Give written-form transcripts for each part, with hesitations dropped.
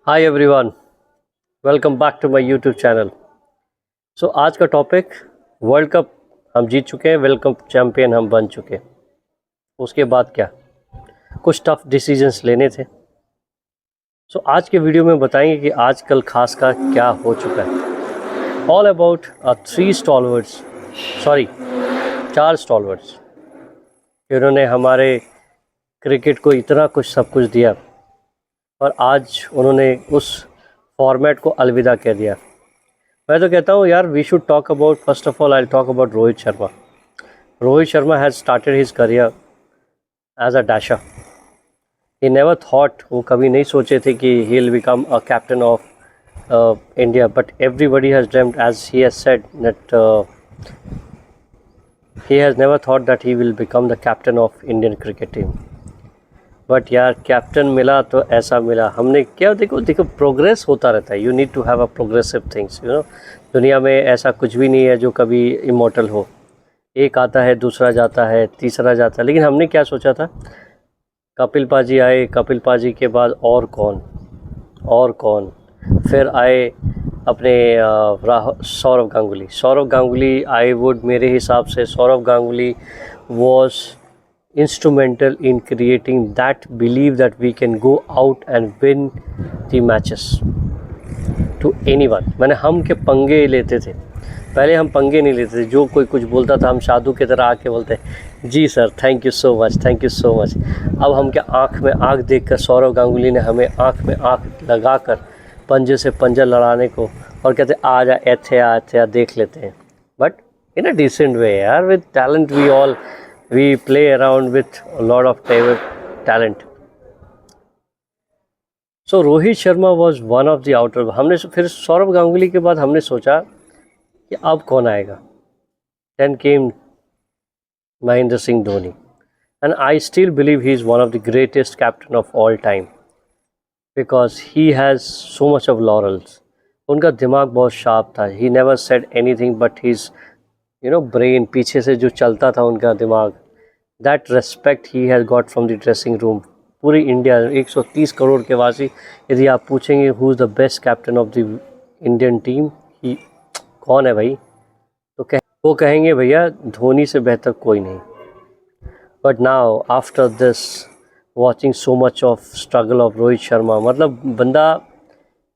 Hi everyone, welcome back to my YouTube channel. So आज का topic, world cup हम जीत चुके हैं, वर्ल्ड कप चैम्पियन हम बन चुके हैं। उसके बाद क्या, कुछ टफ डिसीजंस लेने थे। सो आज के वीडियो में बताएंगे कि आजकल खास का क्या हो चुका है। ऑल अबाउट चार स्टॉलवर्ड्स जिन्होंने हमारे क्रिकेट को इतना कुछ सब कुछ दिया और आज उन्होंने उस फॉर्मेट को अलविदा कह दिया। मैं तो कहता हूँ यार, we should talk about, first of all I talk about Rohit Sharma. Rohit Sharma has started his career as a dasher. He never thought, वो कभी नहीं सोचे थे कि he will become a captain of India, but everybody has dreamed, as he has said that he has never thought that he will become the captain of Indian cricket team. But यार, captain मिला तो ऐसा मिला। हमने क्या, देखो progress होता रहता है। You need to have a progressive things, दुनिया में ऐसा कुछ भी नहीं है जो कभी इमॉर्टल हो। एक आता है, दूसरा जाता है, तीसरा जाता है। लेकिन हमने क्या सोचा था, कपिल पाजी आए, कपिल पाजी के बाद और कौन, फिर आए अपने सौरव गांगुली। आई वुड, मेरे हिसाब से Sourav Ganguly was instrumental in creating that belief that we can go out and win the matches to anyone। मैंने हम के पंगे लेते थे, पहले हम पंगे नहीं लेते थे। जो कोई कुछ बोलता था हम साधु की तरह आके बोलते, जी sir, thank you so much, thank you so much. अब हम क्या, आँख में आँख देखकर सौरव गांगुली ने हमें आँख में आँख लगाकर पंजे से पंजा लड़ाने को और कहते आ जा, ऐथे देख लेते हैं। बट इन अ डिसेंट वे यार, with talent we play around with a lot of talent. So Rohit Sharma was one of the outer। हमने फिर सौरव गांगुली के बाद हमने सोचा कि अब कौन आएगा। Then came Mahendra Singh Dhoni, and I still believe he is one of the greatest captain of all time because he has so much of laurels। उनका दिमाग बहुत शार्प था। He never said anything but his brain, पीछे से जो चलता था उनका दिमाग, that respect he has got from the dressing room. पूरी इंडिया, 130 करोड़ के वासी, यदि आप पूछेंगे who is the best captain of the Indian team, he कौन है भाई, तो वो कहेंगे भैया धोनी से बेहतर कोई नहीं। But now after this, watching so much of struggle of Rohit Sharma, मतलब बंदा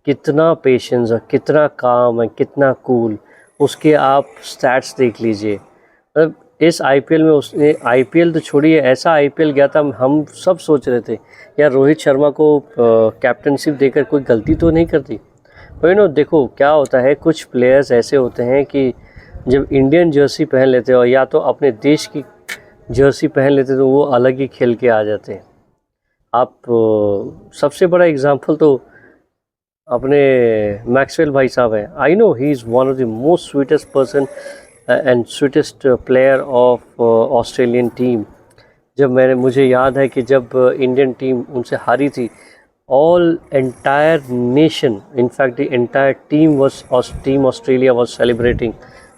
कितना पेशेंस है, कितना काम है, कितना कूल। उसके आप स्टैट्स देख लीजिए। मतलब इस आईपीएल में उसने, आईपीएल तो छोड़िए, ऐसा आईपीएल गया था, हम सब सोच रहे थे यार रोहित शर्मा को कैप्टनशिप देकर कोई गलती तो नहीं करती। पर देखो क्या होता है, कुछ प्लेयर्स ऐसे होते हैं कि जब इंडियन जर्सी पहन लेते हो या तो अपने देश की जर्सी पहन लेते तो वो अलग ही खेल के आ जाते हैं। आप सबसे बड़ा एग्जाम्पल तो अपने मैक्सवेल भाई साहब हैं। I know he is one of the most sweetest person and sweetest player of Australian team. जब मुझे याद है कि जब इंडियन टीम उनसे हारी थी, all entire nation, in fact the entire team Australia was celebrating,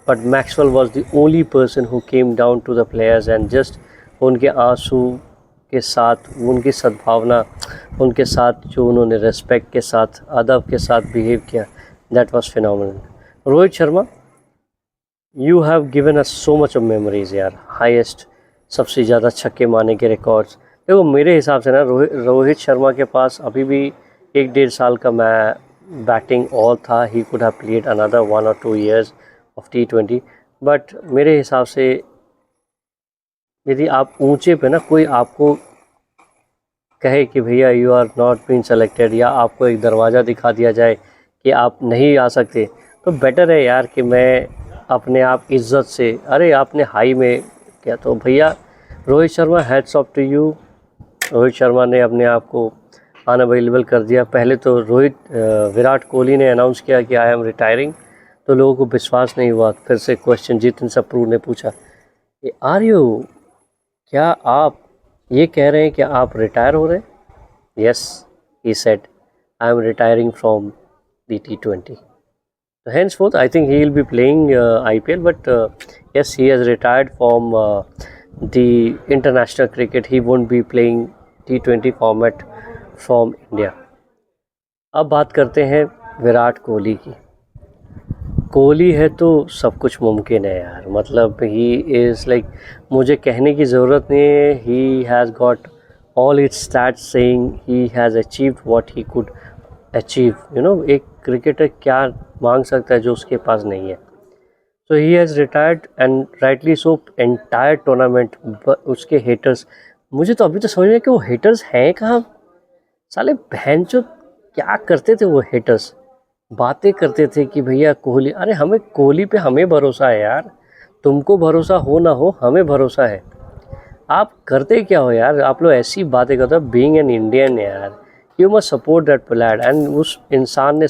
but Maxwell was the only person who came down to the players and just उनके आंसू के साथ, उनकी सद्भावना, उनके साथ जो उन्होंने रेस्पेक्ट के साथ, अदब के साथ बिहेव किया, that was phenomenal. Rohit Sharma, you have given us so much of memories यार। हाईएस्ट, सबसे ज़्यादा छक्के मारने के रिकॉर्ड्स। देखो मेरे हिसाब से ना रोहित शर्मा के पास अभी भी 1-1.5 साल का बैटिंग और था। He could have played another 1 or 2 years of T20। But मेरे हिसाब से यदि आप ऊंचे पे ना, कोई आपको कहे कि भैया you are not been selected, या आपको एक दरवाज़ा दिखा दिया जाए कि आप नहीं आ सकते, तो बेटर है यार कि मैं अपने आप इज़्ज़त से, अरे आपने हाई में क्या, तो भैया Rohit Sharma, hats off to you. Rohit Sharma ने अपने आप को अनअवेलेबल कर दिया। पहले तो विराट कोहली ने अनाउंस किया कि आई एम रिटायरिंग, तो लोगों को विश्वास नहीं हुआ। फिर से क्वेश्चन जितिन सप्रू ने पूछा, आर यू, क्या आप ये कह रहे हैं कि आप रिटायर हो रहे हैं? Yes, he said, I am retiring from the T20। So henceforth, I think he will be playing IPL, but yes, he has retired from the international cricket. He won't be playing T20 format from India. अब बात करते हैं विराट कोहली की। कोहली है तो सब कुछ मुमकिन है यार, मतलब ही इज़ लाइक, मुझे कहने की ज़रूरत नहीं है, he has got all its stats saying he has achieved what he could achieve. एक क्रिकेटर क्या मांग सकता है जो उसके पास नहीं है। So he has retired and rightly so. Entire tournament उसके हेटर्स, मुझे तो अभी तो समझ में कि वो हेटर्स हैं कहाँ। साले बहनचोद क्या करते थे वो हेटर्स, बातें करते थे कि भैया कोहली, अरे हमें कोहली पे हमें भरोसा है यार, तुमको भरोसा हो ना हो हमें भरोसा है। आप करते क्या हो यार, आप लोग ऐसी बातें करते हो। बीइंग एन इंडियन यार, you must support that player. And उस इंसान ने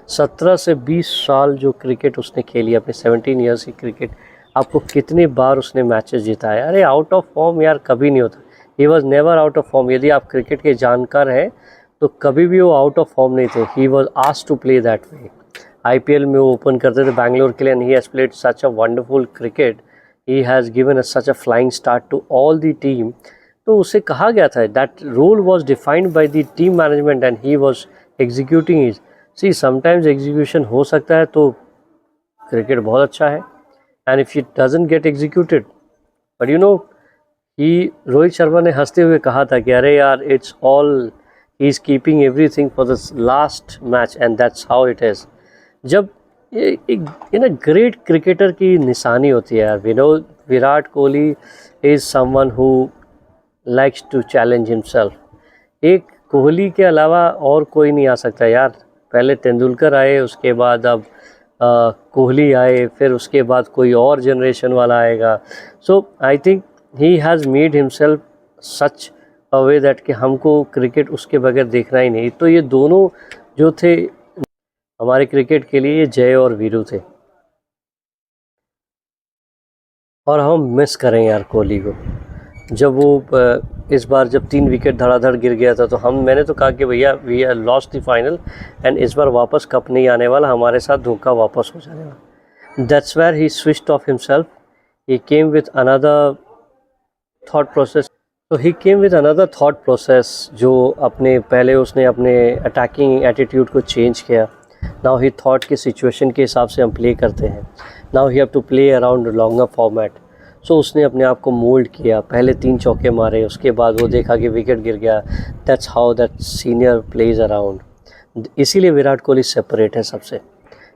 17 से 20 साल जो क्रिकेट उसने खेली, अपने 17 ईयर्स की क्रिकेट, आपको कितनी बार उसने मैचेस जिताया। अरे आउट ऑफ फॉर्म यार कभी नहीं होता, he was never out of form. यदि आप क्रिकेट के जानकार हैं तो कभी भी वो आउट ऑफ फॉर्म नहीं थे। He was asked to play that way. IPL में वो ओपन करते थे बैंगलोर के लिए, and he has played such a wonderful cricket. He has given such a flying start to all the team. तो उसे कहा गया था that role was defined by the team management and he was executing is. See sometimes execution हो सकता है तो cricket बहुत अच्छा है, and if it doesn't get executed, but he, Rohit Sharma ने हंसते हुए कहा था कि अरे यार it's all, he is keeping everything for the last match and that's how it is. जब ये एक ग्रेट क्रिकेटर की निशानी होती है यार, Virat Kohli is someone who likes to challenge himself. एक कोहली के अलावा और कोई नहीं आ सकता यार। पहले तेंदुलकर आए, उसके बाद अब कोहली आए, फिर उसके बाद कोई और जनरेशन वाला आएगा। So I think he has made himself such a way that कि हमको क्रिकेट उसके बगैर देखना ही नहीं। तो ये दोनों जो थे हमारे क्रिकेट के लिए, ये जय और वीरू थे, और हम मिस करें यार कोहली को। जब वो इस बार जब 3 विकेट धड़ाधड़ गिर गया था, तो मैंने तो कहा कि भैया we are lost the final, and इस बार वापस कप नहीं आने वाला, हमारे साथ धोखा वापस हो जाने वाला। That's where he switched off himself. He came with another thought process. तो he came with another thought process, जो पहले उसने अपने अटैकिंग एटीट्यूड को चेंज किया। नाउ ही थॉट कि सिचुएशन के हिसाब से हम प्ले करते हैं, now he have to play around longer format. So उसने अपने आप को मोल्ड किया, पहले 3 चौके मारे, उसके बाद वो देखा कि विकेट गिर गया। That's how that senior plays around. इसीलिए विराट कोहली सेपरेट है सबसे।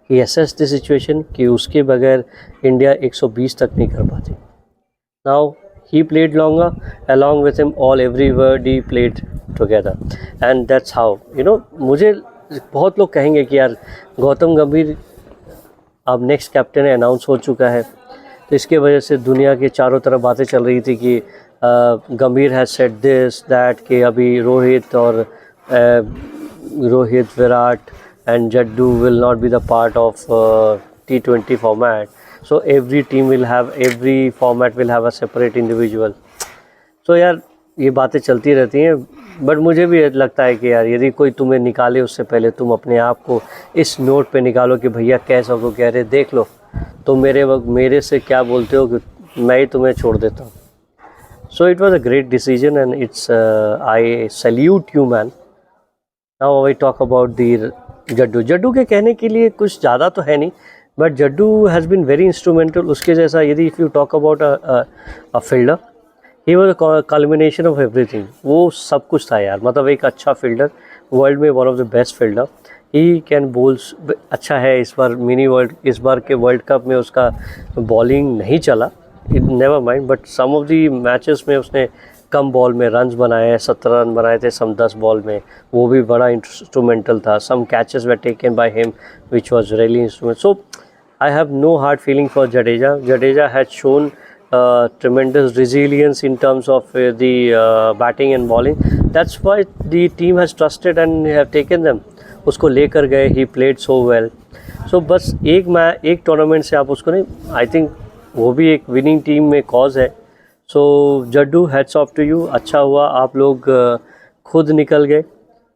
ही असेस द सिचुएशन कि उसके बगैर इंडिया 120 तक नहीं कर पाती। Now he played longer, along with him everybody played together, and that's how मुझे बहुत लोग कहेंगे कि यार गौतम गंभीर अब नेक्स्ट कैप्टन है, अनाउंस हो चुका है। तो इसके वजह से दुनिया के चारों तरफ बातें चल रही थी कि गंभीर हैज सेड दिस दैट कि अभी Rohit, Virat and Jaddu will not be the part of T20 format. So every format will have a separate individual. So यार ये बातें चलती रहती हैं, बट मुझे भी लगता है कि यार यदि कोई तुम्हें निकाले उससे पहले तुम अपने आप को इस नोट पे निकालो कि भैया कैसा हो, कह रहे देख लो तो मेरे से क्या बोलते हो कि मैं ही तुम्हें छोड़ देता हूँ। So it was a great decision and it's I salute you man. Now I talk about the Jaddu के कहने के लिए कुछ ज़्यादा तो है नहीं, but Jaddu has been very instrumental. उसके जैसा यदि if you talk about a fielder, he was a culmination of everything. वो सब कुछ था यार, मतलब एक अच्छा फील्डर, वर्ल्ड में one of the best fielder. He can balls अच्छा है। इस बार के वर्ल्ड कप में उसका बॉलिंग नहीं चला, never mind, but some of the matches में उसने कम बॉल में रन्स बनाए, 17 रन बनाए थे सम 10 बॉल में, वो भी बड़ा इंस्ट्रूमेंटल था। Some catches were taken by him which was really instrument. So I have no hard feeling for Jadeja. Jadeja had shown tremendous resilience in terms of the batting and bowling. That's why the team has trusted and have taken them. उसको लेकर गए, he played so well. So बस एक tournament से आप उसको नहीं, I think वो भी एक विनिंग टीम में कॉज है। So Jaddu, hats off to you. अच्छा हुआ आप लोग खुद निकल गए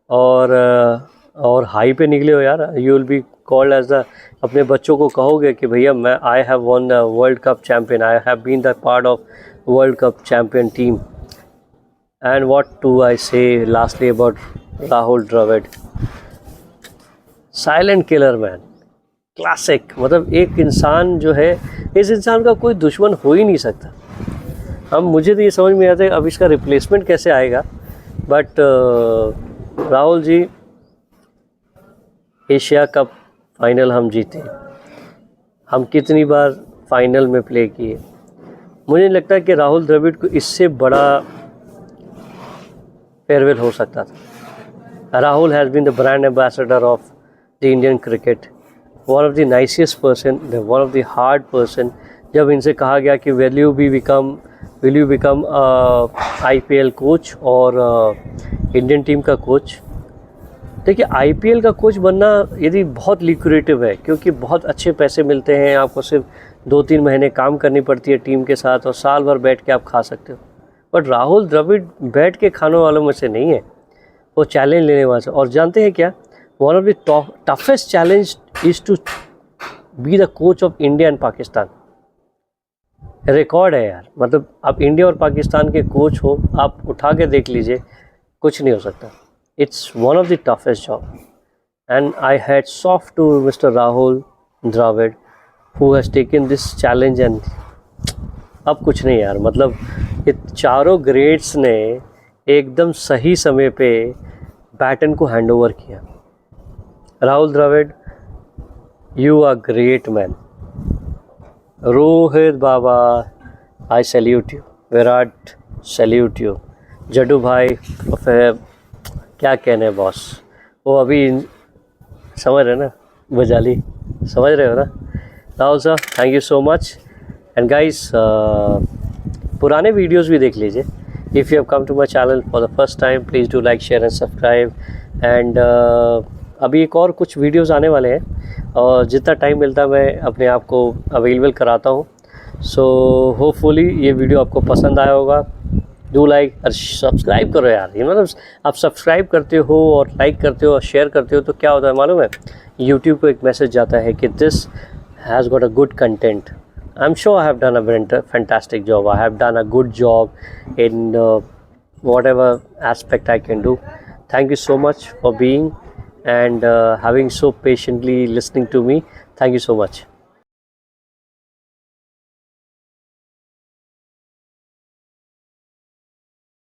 और हाई पे निकले हो यार। You will be called as the, अपने बच्चों को कहोगे कि भैया I have won the world cup champion, I have been the part of world cup champion team. And what do I say lastly about Rahul Dravid, silent killer man, classic. मतलब एक इंसान जो है, इस इंसान का कोई दुश्मन हो ही नहीं सकता। हम मुझे तो ये समझ में आता है अब इसका रिप्लेसमेंट कैसे आएगा, but Rahul ji, Asia cup final हम जीते, हम कितनी बार फाइनल में प्ले किए। मुझे नहीं लगता कि राहुल द्रविड़ को इससे बड़ा फेयरवेल हो सकता था। Rahul has been the brand ambassador of the Indian cricket, one of the nicest person, one of the hard person. जब इनसे कहा गया कि will you become IPL coach और इंडियन टीम का कोच, देखिए IPL का कोच बनना यदि बहुत लिक्रेटिव है, क्योंकि बहुत अच्छे पैसे मिलते हैं, आपको सिर्फ 2-3 महीने काम करनी पड़ती है टीम के साथ और साल भर बैठ के आप खा सकते हो। बट राहुल द्रविड़ बैठ के खाने वालों में से नहीं है, वो चैलेंज लेने वाले। और जानते हैं क्या, one of the toughest challenge is to be the coach of India and Pakistan. Record है यार, मतलब आप इंडिया और पाकिस्तान के कोच हो, आप उठा के देख लीजिए, कुछ नहीं हो सकता। It's one of the toughest job and I hats off to mister Rahul Dravid who has taken this challenge. And अब कुछ नहीं यार, मतलब ये चारों ग्रेट्स ने एकदम सही समय पे बैटन को हैंडओवर किया। Rahul Dravid, you are great man. Rohit बाबा, I salute you. Virat, salute you. Jaddu भाई, क्या कहने बॉस, वो अभी समझ रहे ना, बजाली समझ रहे हो ना। Rahul sir, thank you so much. And guys, पुराने वीडियोस भी देख लीजिए। If you have come to my channel for the first time, please do like, share and subscribe. And अभी एक और कुछ वीडियोस आने वाले हैं और जितना टाइम मिलता है मैं अपने आप को अवेलेबल कराता हूँ। सो होपफुली ये वीडियो आपको पसंद आया होगा। डू लाइक और सब्सक्राइब करो यार। मतलब आप सब्सक्राइब करते हो और लाइक करते हो और शेयर करते हो तो क्या होता है मालूम है, यूट्यूब को एक मैसेज जाता है कि this has got a good content. I am sure I have done a fantastic job, I have done a good job in whatever aspect I can do. Thank you so much for being and having so patiently listening to me. Thank you so much.